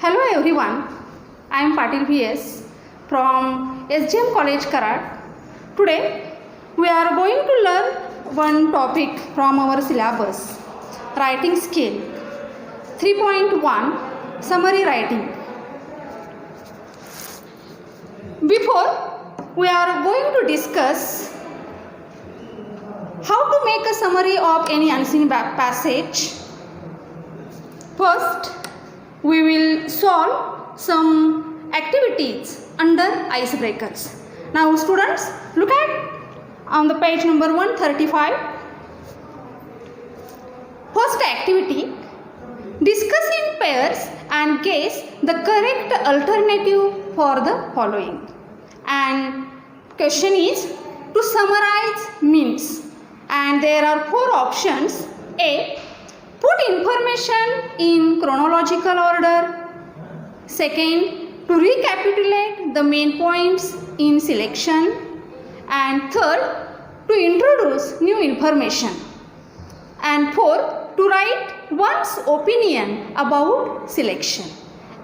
Hello everyone, I am Patil VS from SGM College Karad. Today we are going to learn one topic from our syllabus, writing skill 3.1 summary writing. Before we are going to discuss how to make a summary of any unseen passage. First, we will solve some activities under icebreakers. Now students, look at on the page number 135. First activity, discuss in pairs and guess the correct alternative for the following. And question is to summarize means. And there are four options. A, put information in chronological order. Second, to recapitulate the main points in selection. And third, to introduce new information. And fourth, to write one's opinion about selection.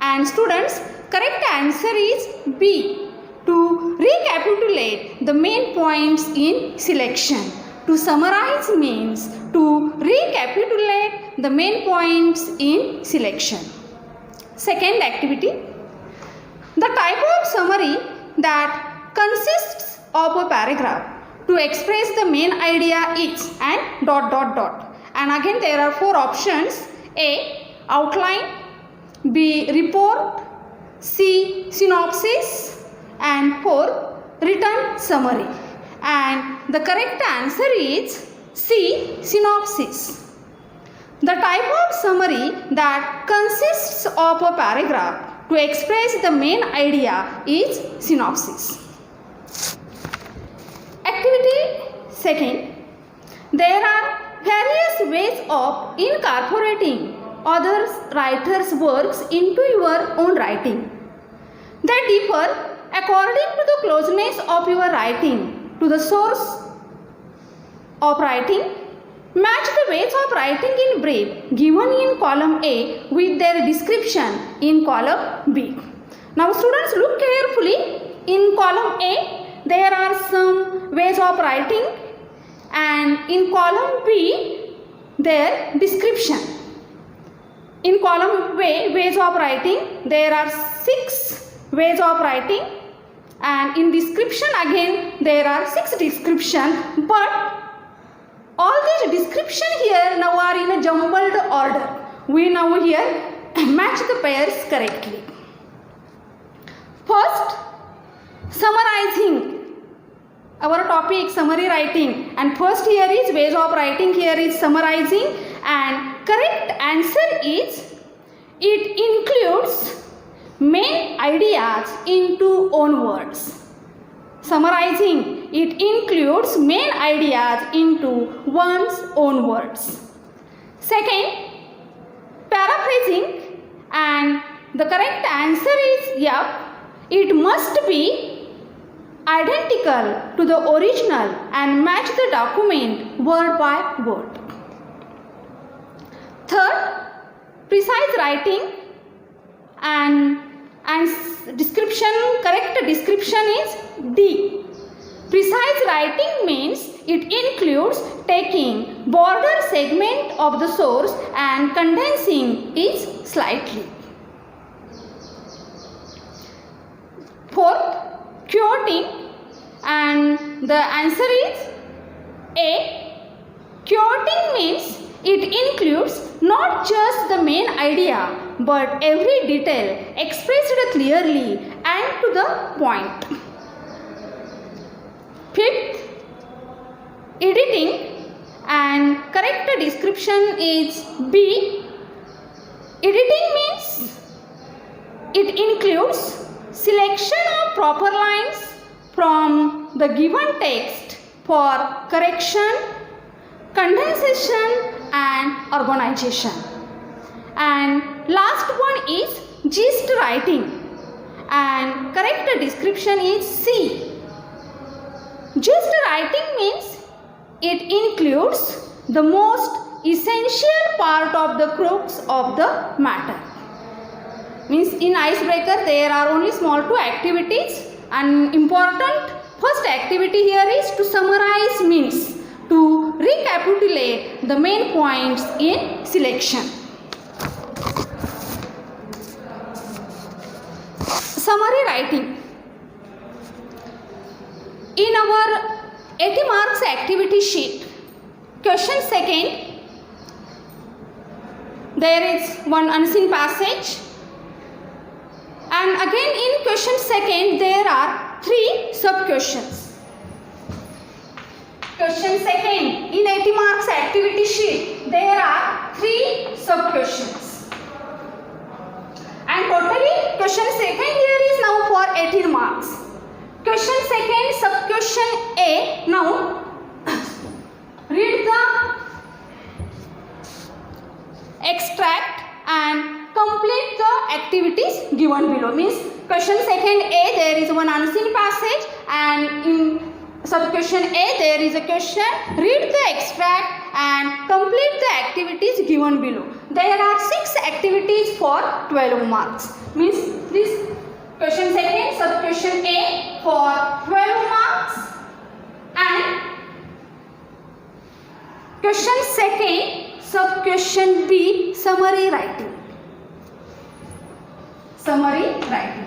And students, correct answer is B, to recapitulate the main points in selection. To summarize means to recapitulate the main points in selection. Second activity, the type of summary that consists of a paragraph to express the main idea is and ... And again there are four options. A, outline. B, report. C, synopsis. And 4, written summary. And the correct answer is C, synopsis. The type of summary that consists of a paragraph to express the main idea is synopsis. Activity second, there are various ways of incorporating other writers' works into your own writing. They differ according to the closeness of your writing to the source of writing. Match the ways of writing in brief given in column A with their description in column B. Now students, look carefully. In column A there are some ways of writing, and in column B their description. In column A ways of writing there are 6 ways of writing, and in description again there are 6 descriptions, but all these description here now are in a jumbled order. We now here match the pairs correctly. First, summarizing. Our topic summary writing, and first here is ways of writing, here is summarizing, and correct answer is it includes main ideas into own words. Summarizing, it includes main ideas into one's own words. Second, paraphrasing, and the correct answer is F, it must be identical to the original and match the document word by word. Third, precise writing, and description, correct description is D. Precise writing means it includes taking border segment of the source and condensing it slightly. Fourth, quoting, and the answer is A. Quoting means it includes not just the main idea but every detail expressed clearly and to the point. Fifth, editing, and correct description is B. Editing means it includes selection of proper lines from the given text for correction, condensation and organization. And last one is gist writing, and correct description is C. Gist writing means it includes the most essential part of the crux of the matter. Means in icebreaker there are only small 2 activities, and important first activity here is to summarize, means to recapitulate the main points in selection. Summary writing. In our 80 marks activity sheet, question second, there is one unseen passage, and again in question second there are 3 sub questions. Question second, in 80 marks activity sheet there are 3 sub questions, and totally question second here is now for 18 marks. Question second, sub question A. Now read the extract and complete the activities given below. Means question second A, there is one unseen passage, and in sub question A there is a question. Read the extract and complete the activities given below. There are 6 activities for 12 marks. Means this question second, sub question A for 12 marks, and question second, sub question B, summary writing. Summary writing.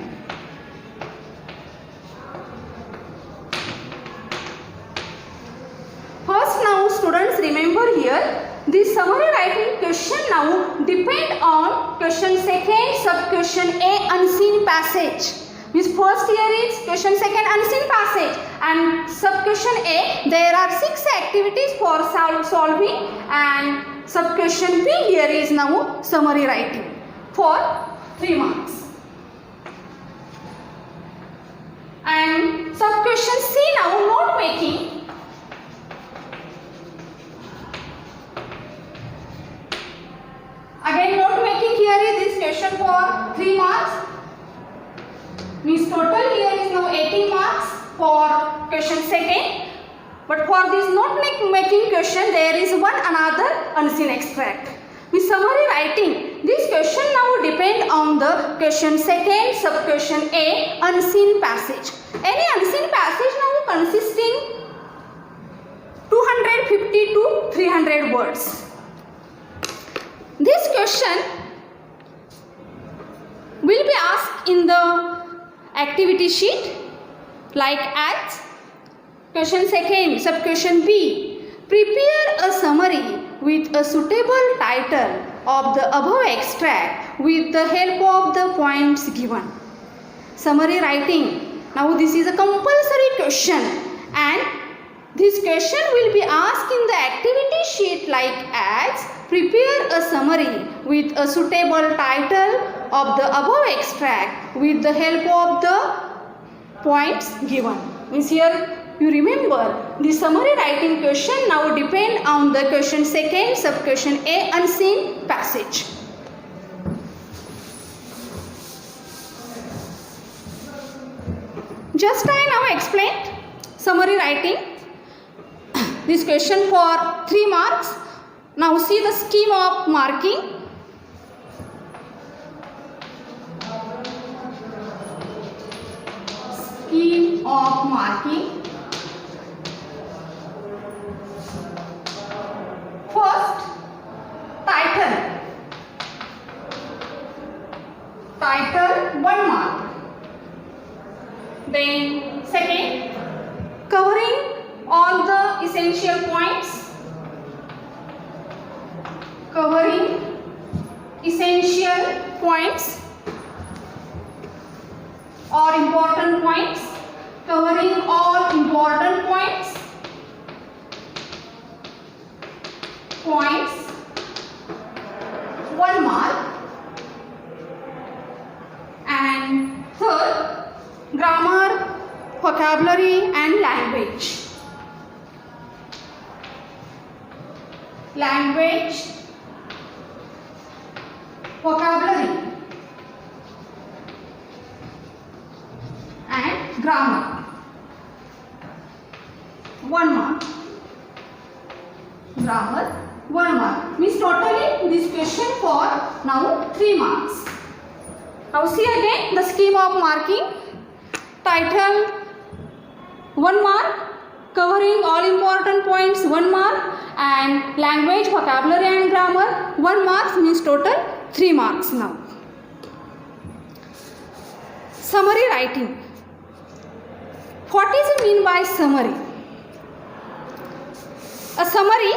First, now students remember here, this summary writing question now depend on question second, sub question A, unseen passage. Means first here is question second, unseen passage, and sub question A there are 6 activities for solving, and sub question B here is now summary writing for 3 marks. And sub question C now note making. Again note making here is this question for 3 marks. Means total here is now 18 marks for question second. But for this note making question there is one another unseen extract. Means summary writing. This question now depend on the question second, sub question A, unseen passage. Any unseen passage now consisting 250 to 300 words. This question will be asked in the activity sheet like as question second, sub question B. Prepare a summary with a suitable title of the above extract with the help of the points given. Summary writing. Now this is a compulsory question, and this question will be asked in the activity sheet like as prepare a summary with a suitable title of the above extract with the help of the points given. Means here you remember the summary writing question now depend on the question second, sub question A, unseen passage. Just I now explained summary writing. This question for 3 marks. Now see the scheme of marking. Scheme of marking. First, title. Title 1 mark. Then second, covering all the essential points. Covering essential points or important points. Covering all important points. Points 1 mark. And third, grammar, vocabulary and language. Language, vocabulary and grammar. 1 mark. Grammar 1 mark. Means totally this question for now 3 marks. Now see again the scheme of marking. Title 1 mark, covering all important points 1 mark, and language, vocabulary and grammar 1 mark, means total 3 marks now. Summary writing. What is it mean by summary? A summary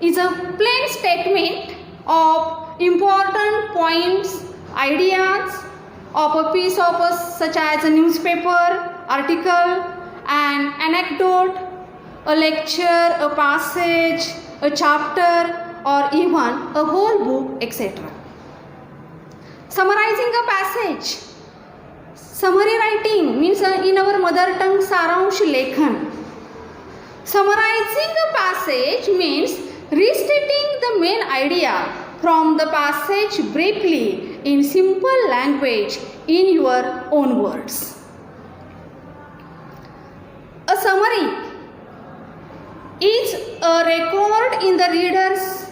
is a plain statement of important points, ideas of a piece of such as a newspaper, article, an anecdote, a lecture, a passage, a chapter, or even a whole book, etc. Summarizing a passage. Summary writing means in our mother tongue saransh lekhan. Summarizing a passage means restating the main idea from the passage briefly in simple language in your own words. A summary is a record in the reader's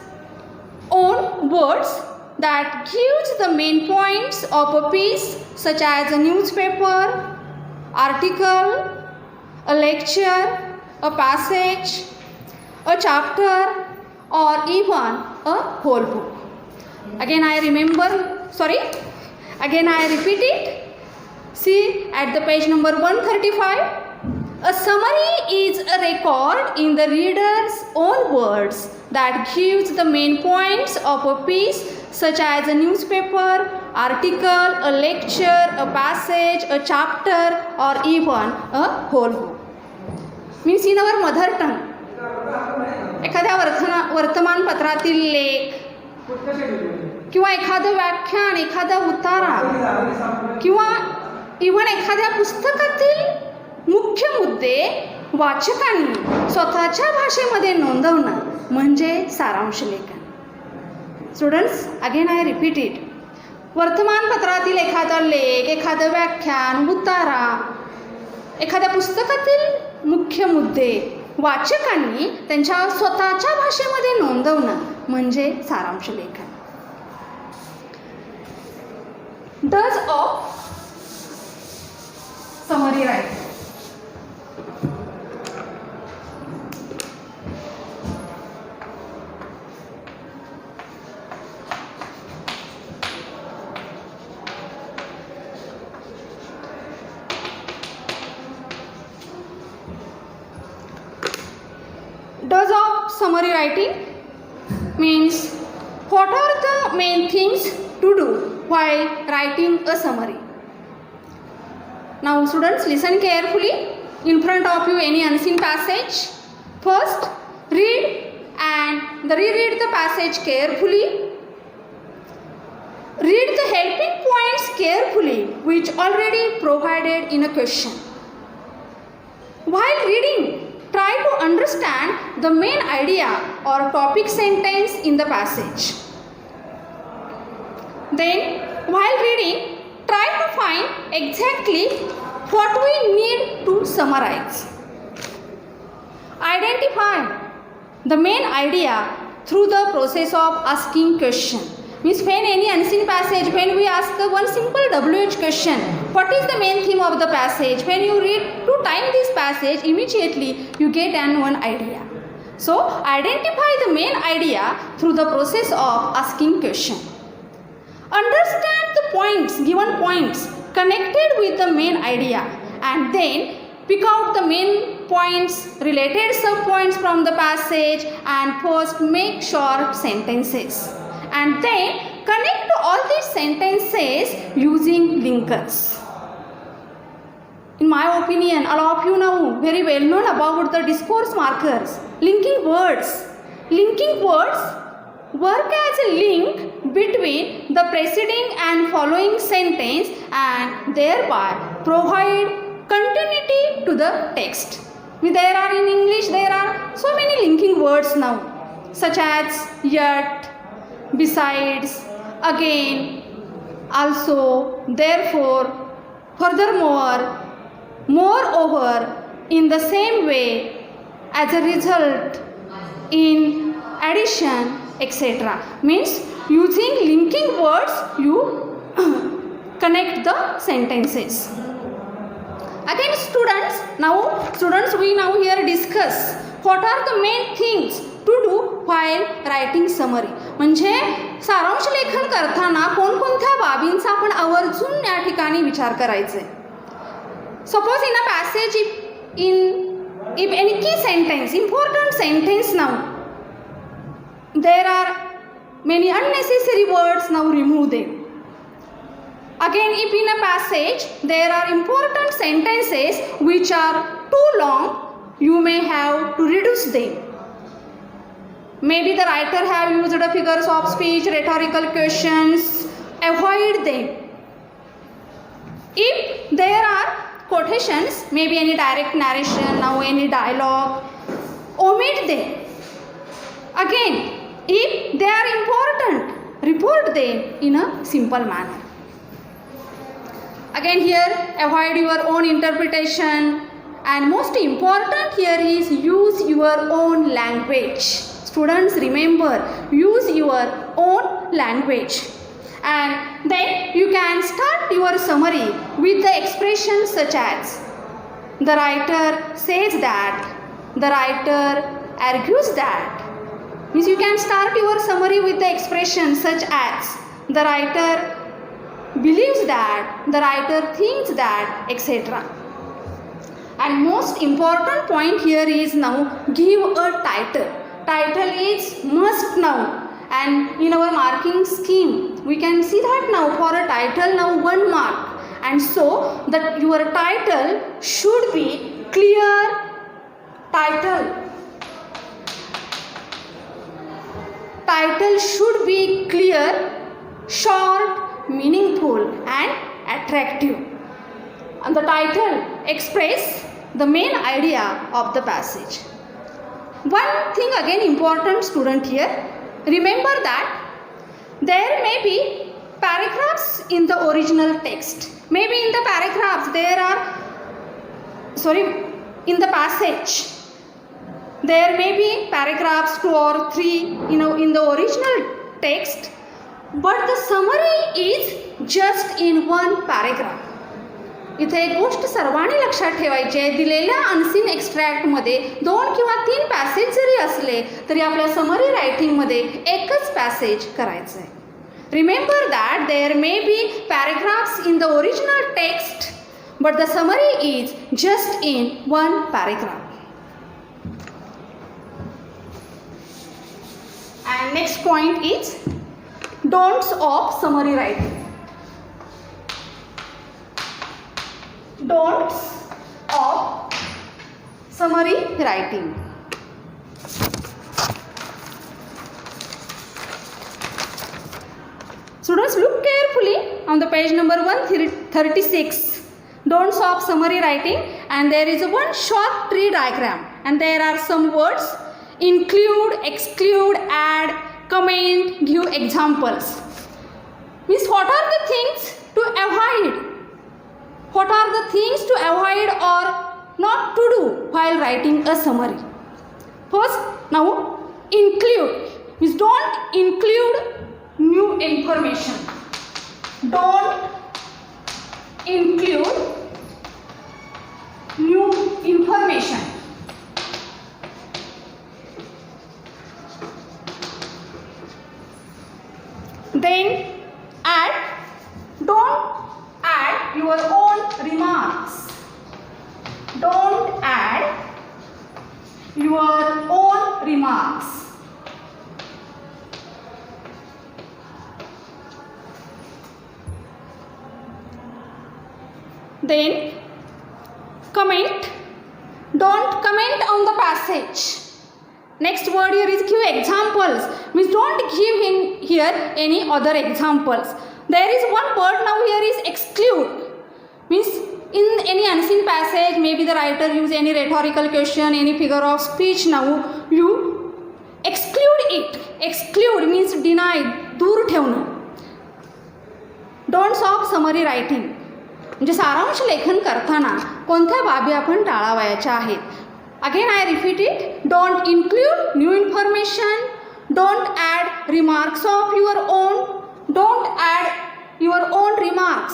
own words that gives the main points of a piece such as a newspaper, article, a lecture, a passage, a chapter, or even a whole book. Again I repeat it. See at the page number 135. A summary is a record in the reader's own words that gives the main points of a piece such as a newspaper, article, a lecture, a passage, a chapter, or even a whole book. Means in our mother tongue. एखाद्या वर्तमानपत्रातील लेख किंवा एखादं व्याख्यान, एखादा उतारा किंवा even एखाद्या पुस्तकातील मुख्य मुद्दे वाचकांनी स्वतःच्या भाषेमध्ये नोंदवणं म्हणजे सारांश लेखन. Students, again I repeat it. वर्तमानपत्रातील एखादा लेख, एखादं व्याख्यान, उतारा, एखाद्या पुस्तकातील मुख्य मुद्दे वाचकांनी त्यांच्या स्वतःच्या भाषेमध्ये नोंदवणं म्हणजे सारांश लेखन. Does of summary writing. Does of summary writing means what are the main things to do while writing a summary. Now students, listen carefully. In front of you any unseen passage. First read and reread the passage carefully. Read the helping points carefully which already provided in a question. While reading, try to understand the main idea or topic sentence in the passage. Then, while reading, try to find exactly what we need to summarize. Identify the main idea through the process of asking question. Means when any unseen passage, when we ask one simple WH question, what is the main theme of the passage? When you read 2 times this passage, immediately you get one idea. So identify the main idea through the process of asking question. Understand the points, given points connected with the main idea, and then pick out the main points, related sub-points from the passage, and first make short sentences. And then connect all these sentences using linkers. In my opinion, all of you know very well known about the discourse markers. Linking words. Linking words work as a link between the preceding and following sentence and thereby provide continuity to the text. There are in English, there are so many linking words now, such as yet, besides, again, also, therefore, furthermore, moreover, in the same way, as a result, in addition, etc. Means using linking words you the sentences. Again students, we now here discuss what are the main things to do while writing summary. म्हणजे सारांश लेखन करताना कोणकोणत्या बाबींचा आपण आवर्जून या ठिकाणी विचार करायचे. Suppose in a passage if any key sentence, important sentence now, there are many unnecessary words, now remove them. Again, if in a passage there are important sentences which are too long, you may have to reduce them. Maybe the writer have used the figures of speech, rhetorical questions, avoid them. If there are quotations, maybe any direct narration, now any dialogue, omit them. Again, if they are important, report them in a simple manner. Again here, avoid your own interpretation, and most important here is use your own language. Students, remember, use your own language. And then you can start your summary with the expressions such as the writer says that, the writer argues that. Means you can start your summary with the expressions such as the writer believes that, the writer thinks that, etc. And most important point here is now give a title. Title is must now. And in our marking scheme, we can see that now for a title now 1 mark. And so that your title should be clear title. Title should be clear, short, meaningful and attractive. And the title express the main idea of the passage. One thing again important student here, remember that there may be paragraphs in the original text. Maybe in the paragraphs there are, in the passage there may be paragraphs 2 or 3 in the original text, but the summary is just in one paragraph. इथे एक गोष्ट सर्वांनी लक्षात ठेवायची आहे, दिलेल्या unseen एक्स्ट्रॅक्टमध्ये 2 किंवा 3 passage जरी असले तरी आपल्या समरी रायटिंगमध्ये एकच पॅसेज करायचं आहे. Remember that there may be paragraphs in the original text but the summary is just in 1 paragraph. And next point is don'ts of summary writing. Don'ts of summary writing. Students, look carefully on the page number 136. Don'ts of summary writing, and there is one short tree diagram, and there are some words: include, exclude, add, comment, give examples. Means what are the things to avoid? What are the things to avoid or not to do while writing a summary? First, now include means don't include new information. Don't include new information. Then add, don't add your own remarks. Don't add your own remarks. Then comment, don't comment on the passage. Next word here is give examples, means don't give in here any other examples. There is one word now here is exclude, means in any unseen passage maybe the writer use any rhetorical question, any figure of speech, now you exclude it. Exclude means deny, दूर ठेवणं. Don'ts of summary writing म्हणजे सारांश लेखन करताना कोणत्या बाबी आपण टाळावयाच्या आहेत. Again I repeat it, don't include new information, don't add remarks of your own, don't add your own remarks.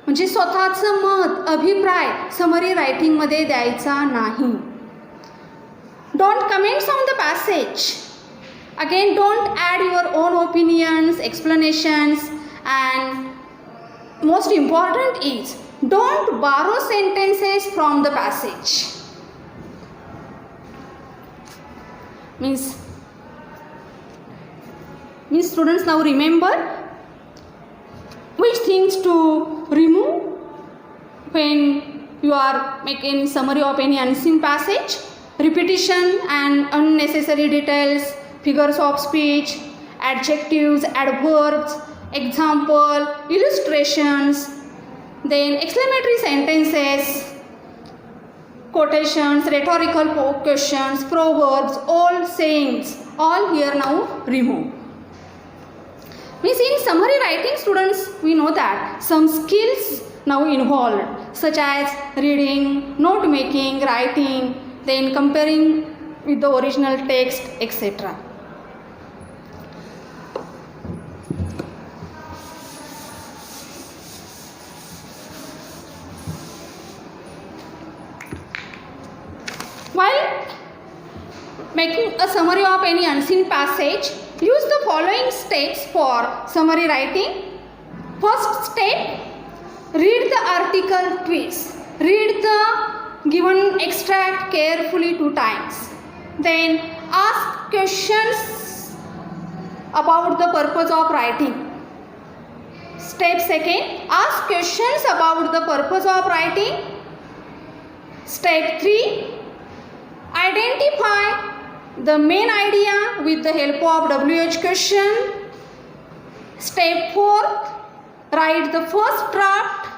म्हणजे स्वतःचं मत, अभिप्राय समरी रायटिंगमध्ये द्यायचा नाही. Don't comments on the passage. Again don't add your own opinions, explanations, and most important is don't borrow sentences from the passage. Means students, now remember which things to remove when you are making summary of any unseen passage. Repetition and unnecessary details, figures of speech, adjectives, adverbs, example, illustrations, then exclamatory sentences, quotations, rhetorical questions, proverbs, all sayings, all here now remove. Means in summary writing, students, we know that some skills now involved, such as reading, note making, writing, then comparing with the original text, etc. While making a summary of any unseen passage, use the following steps for summary writing. First step, read the article twice. Read the given extract carefully 2 times. Then ask questions about the purpose of writing. Step second, ask questions about the purpose of writing. Step 3, identify the main idea with the help of WH question. Step 4, write the first draft.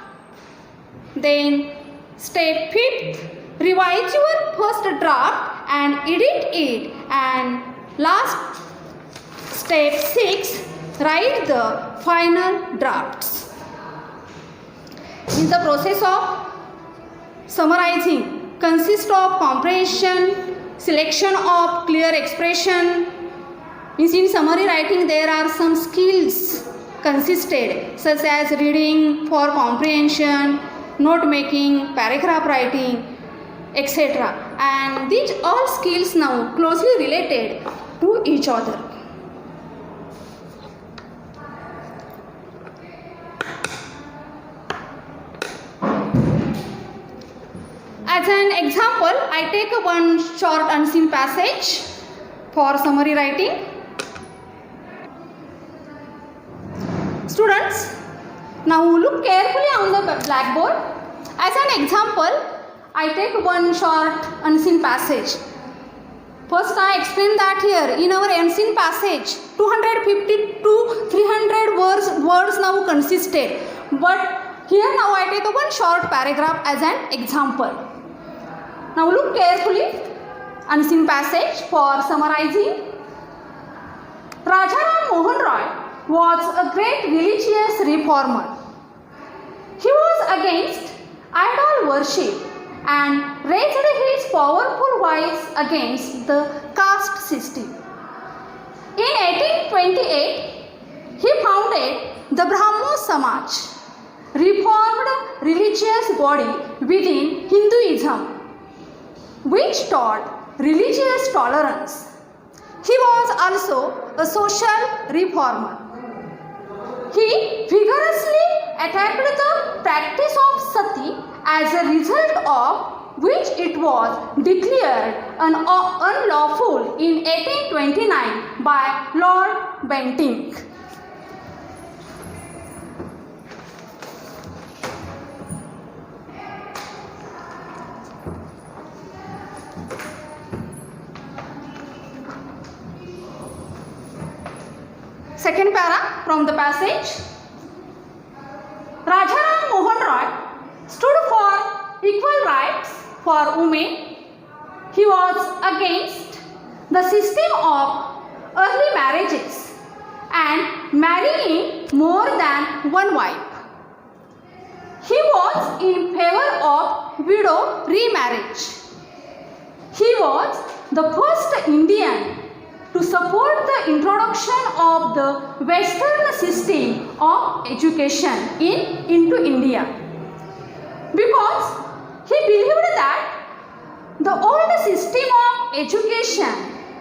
Then step 5th, revise your first draft and edit it. And last, step 6, write the final drafts. In the process of summarizing consists of comprehension, selection of clear expression. In summary writing, there are some skills consisted, such as reading for comprehension, note making, paragraph writing, etc. And these all skills now closely related to each other. As an example, I take one short unseen passage for summary writing. Students, now look carefully on the blackboard. As an example, I take one short unseen passage. First, I explain that here in our unseen passage, 250 to 300 words now consisted. But here now I take one short paragraph as an example. Now look carefully, unseen passage for summarizing. Rajaram Mohan Roy was a great religious reformer. He was against idol worship and raised his powerful voice against the caste system. In 1828, he founded the Brahmo Samaj, reformed religious body within Hinduism, which taught religious tolerance. He was also a social reformer. He vigorously attacked the practice of sati, as a result of which it was declared unlawful in 1829 by Lord Bentinck. Second para from the passage. Rajaram Mohan Roy stood for equal rights for women. He was against the system of early marriages and marrying more than one wife. He was in favor of widow remarriage. He was the first Indian to support the introduction of the Western system of education into India, because he believed that the old system of education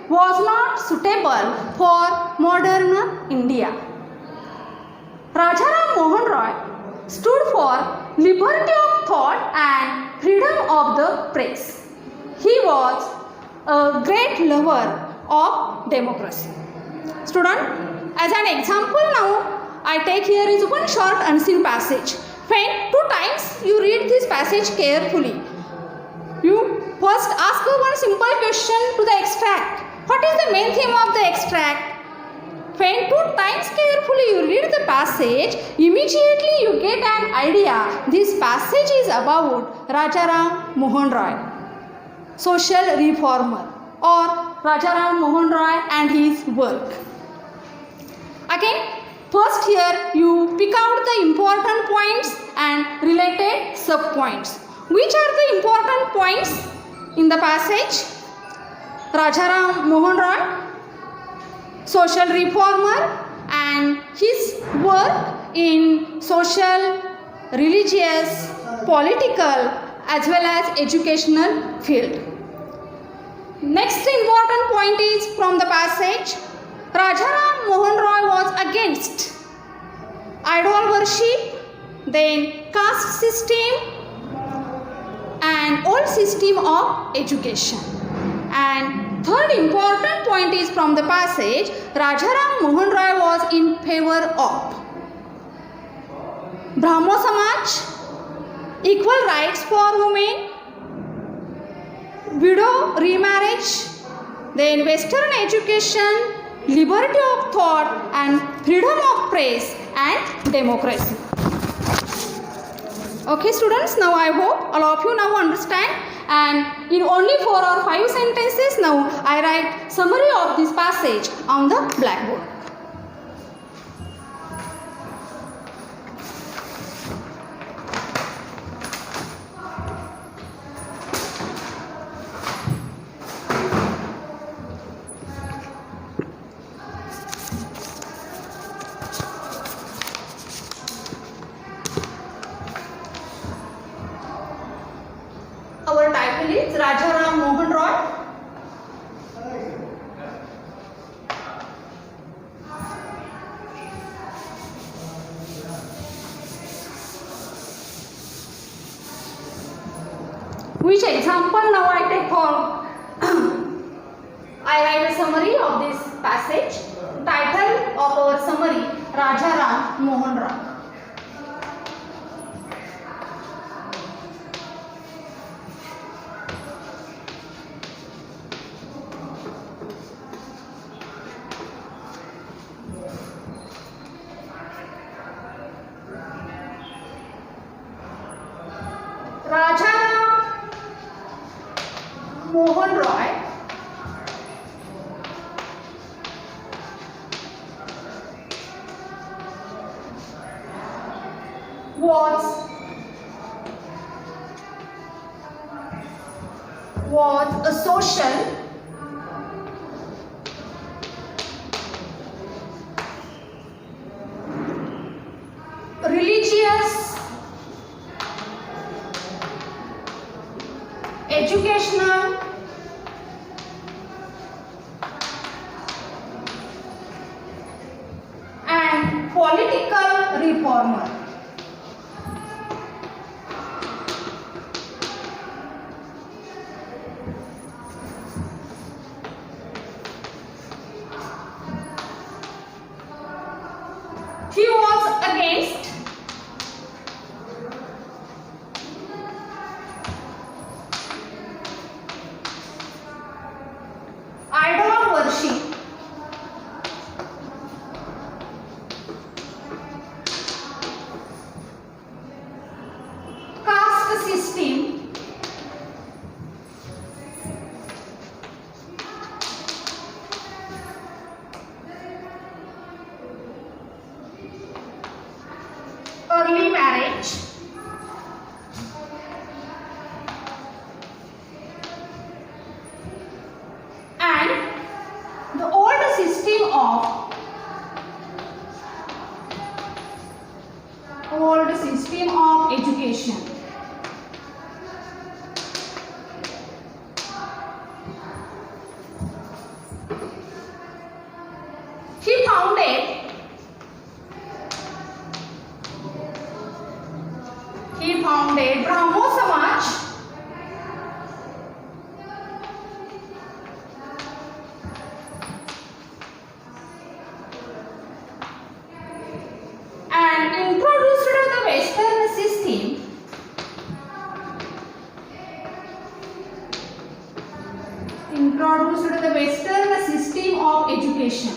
was not suitable for modern India. Rajaram Mohan Roy stood for liberty of thought and freedom of the press. He was a great lover of democracy. Student, as an example now, I take here is one short unseen passage. When 2 times you read this passage carefully, you first ask one simple question to the extract. What is the main theme of the extract? When 2 times carefully you read the passage, immediately you get an idea. This passage is about Rajaram Mohan Roy, social reformer, or Rajaram Mohan Roy and his work. Again, first here you pick out the important points and related sub-points. Which are the important points in the passage? Rajaram Mohan Roy, social reformer, and his work in social, religious, political as well as educational field. Next important point is from the passage, Rajaram Mohan Roy was against idol worship, then caste system and old system of education. And third important point is from the passage, Rajaram Mohan Roy was in favor of Brahmo Samaj, equal rights for women, widow remarriage, then Western education, liberty of thought and freedom of press and democracy. Okay students, now I hope all of you now understand, and in only 4 or 5 sentences now I write summary of this passage on the blackboard. Our title is Rajaram Mohan Roy. Which example now I take for I write a summary of this passage. Title of our summary, Rajaram Mohan Roy. Rajaram Mohan Roy was a social, religious, educational, and political reformer. He was against idol worship, caste system, early marriage, and the old He founded Brahmo Samaj. And introduced the Western system. Introduced the Western system of education.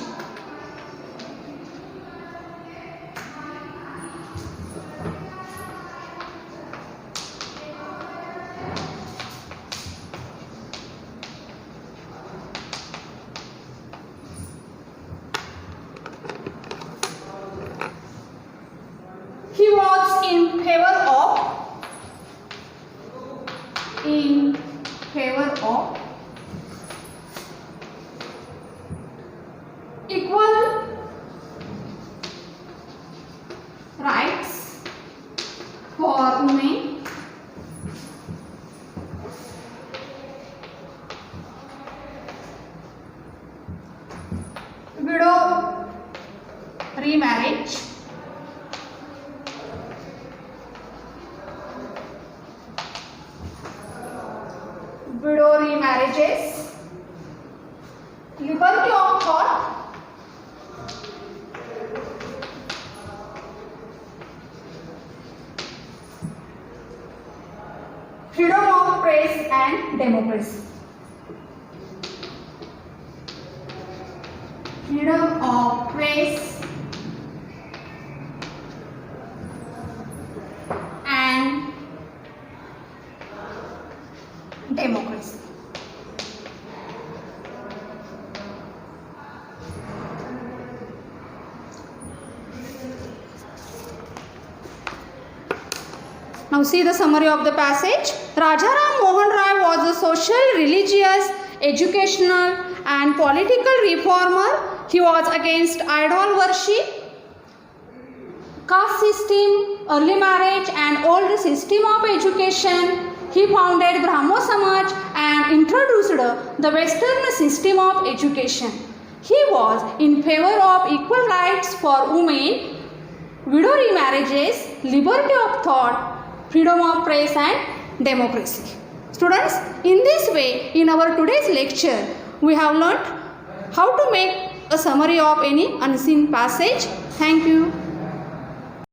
He was in favor of equal rights for women, widow remarriage, widow remarriages, liberty of thought, freedom of press and democracy. Freedom of press and democracy. Now see the summary of the passage. Rajaram Mohan Rai was a social, religious, educational and political reformer. He was against idol worship, caste system, early marriage and old system of education. He founded Brahmo Samaj and introduced the Western system of education. He was in favor of equal rights for women, widow remarriages, liberty of thought, freedom of press and democracy. Students, in this way, in our today's lecture, we have learnt how to make a summary of any unseen passage. Thank you.